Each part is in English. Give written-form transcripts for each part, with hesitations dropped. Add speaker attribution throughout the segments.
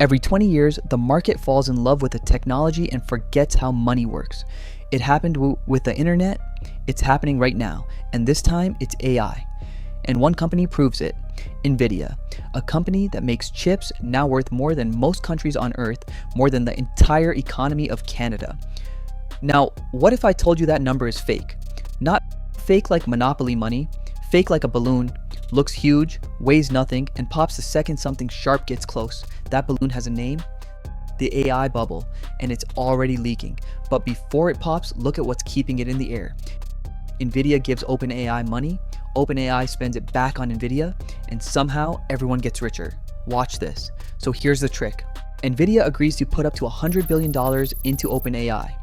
Speaker 1: Every 20 years, the market falls in love with the technology and forgets how money works. It happened with the internet, it's happening right now, and this time it's AI. And one company proves it, Nvidia, a company that makes chips now worth more than most countries on earth, more than the entire economy of Canada. Now, what if I told you that number is fake? Not fake like monopoly money, fake like a balloon, looks huge, weighs nothing, and pops the second something sharp gets close. That balloon has a name, the AI bubble, and it's already leaking. But before it pops, look at what's keeping it in the air. Nvidia gives OpenAI money, OpenAI spends it back on Nvidia, and somehow everyone gets richer. Watch this. So here's the trick. Nvidia agrees to put up to $100 billion into OpenAI.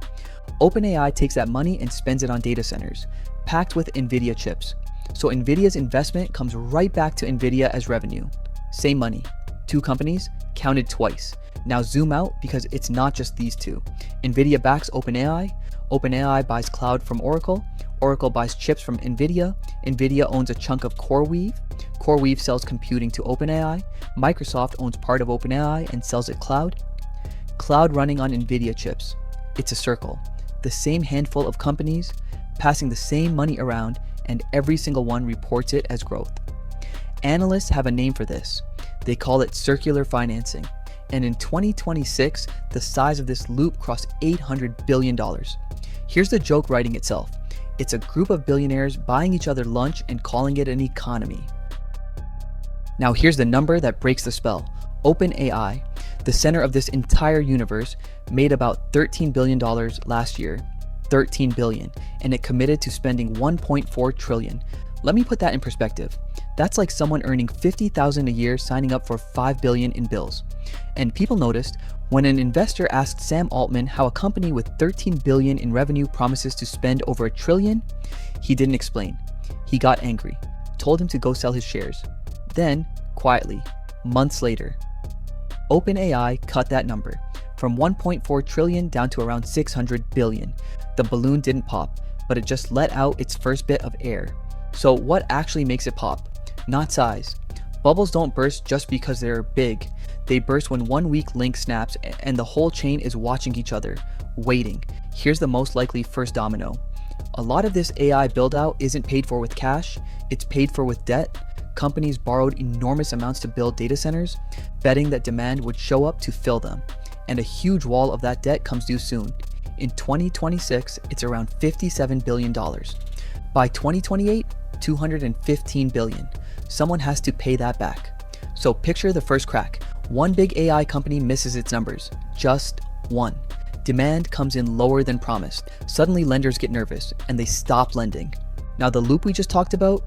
Speaker 1: OpenAI takes that money and spends it on data centers, packed with Nvidia chips. So Nvidia's investment comes right back to Nvidia as revenue. Same money. Two companies, counted twice. Now zoom out because it's not just these two. Nvidia backs OpenAI, OpenAI buys cloud from Oracle, Oracle buys chips from Nvidia, Nvidia owns a chunk of CoreWeave, CoreWeave sells computing to OpenAI, Microsoft owns part of OpenAI and sells it cloud running on Nvidia chips. It's a circle. The same handful of companies passing the same money around, and every single one reports it as growth. Analysts have a name for this. They call it circular financing. And in 2026, the size of this loop crossed $800 billion. Here's the joke writing itself. It's a group of billionaires buying each other lunch and calling it an economy. Now here's the number that breaks the spell. OpenAI, the center of this entire universe, made about $13 billion last year. 13 billion, and it committed to spending 1.4 trillion. Let me put that in perspective. That's like someone earning $50,000 a year signing up for 5 billion in bills. And people noticed when an investor asked Sam Altman how a company with 13 billion in revenue promises to spend over $1 trillion, he didn't explain. He got angry, told him to go sell his shares. Then, quietly, months later, OpenAI cut that number from 1.4 trillion down to around 600 billion. The balloon didn't pop, but it just let out its first bit of air. So what actually makes it pop? Not size. Bubbles don't burst just because they're big. They burst when one weak link snaps and the whole chain is watching each other, waiting. Here's the most likely first domino. A lot of this AI build out isn't paid for with cash, it's paid for with debt. Companies borrowed enormous amounts to build data centers, betting that demand would show up to fill them. And a huge wall of that debt comes due soon. In 2026, it's around $57 billion. By 2028, $215 billion. Someone has to pay that back. So picture the first crack. One big AI company misses its numbers. Just one. Demand comes in lower than promised. Suddenly lenders get nervous and they stop lending. Now the loop we just talked about,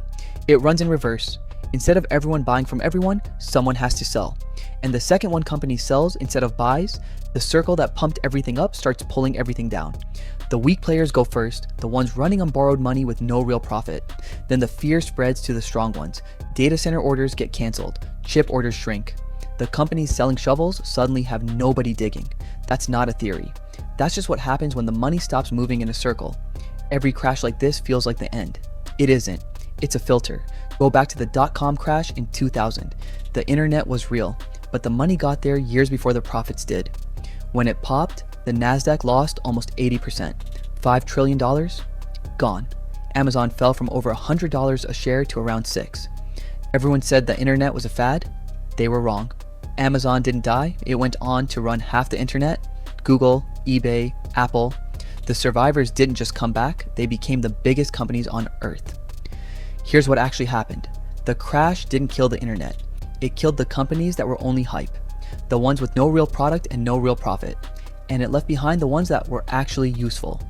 Speaker 1: it runs in reverse. Instead of everyone buying from everyone, someone has to sell. And the second one company sells instead of buys, the circle that pumped everything up starts pulling everything down. The weak players go first, the ones running on borrowed money with no real profit. Then the fear spreads to the strong ones. Data center orders get canceled, chip orders shrink. The companies selling shovels suddenly have nobody digging. That's not a theory. That's just what happens when the money stops moving in a circle. Every crash like this feels like the end. It isn't. It's a filter. Go back to the dot-com crash in 2000. The internet was real, but the money got there years before the profits did. When it popped, the Nasdaq lost almost 80%. $5 trillion? Gone. Amazon fell from over $100 a share to around $6. Everyone said the internet was a fad. They were wrong. Amazon didn't die. It went on to run half the internet. Google, eBay, Apple. The survivors didn't just come back, they became the biggest companies on earth. Here's what actually happened. The crash didn't kill the internet. It killed the companies that were only hype. The ones with no real product and no real profit. And it left behind the ones that were actually useful.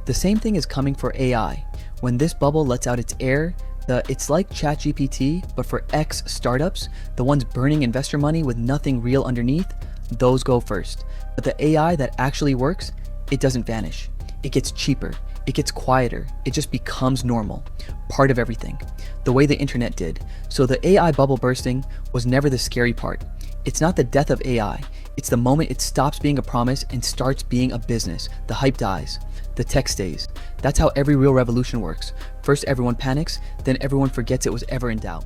Speaker 1: The same thing is coming for AI. When this bubble lets out its air, it's like ChatGPT, but for X startups, the ones burning investor money with nothing real underneath, those go first. But the AI that actually works, it doesn't vanish. It gets cheaper. It gets quieter. It just becomes normal. Part of everything. The way the internet did. So the AI bubble bursting was never the scary part. It's not the death of AI. It's the moment it stops being a promise and starts being a business. The hype dies. The tech stays. That's how every real revolution works. First everyone panics, then everyone forgets it was ever in doubt.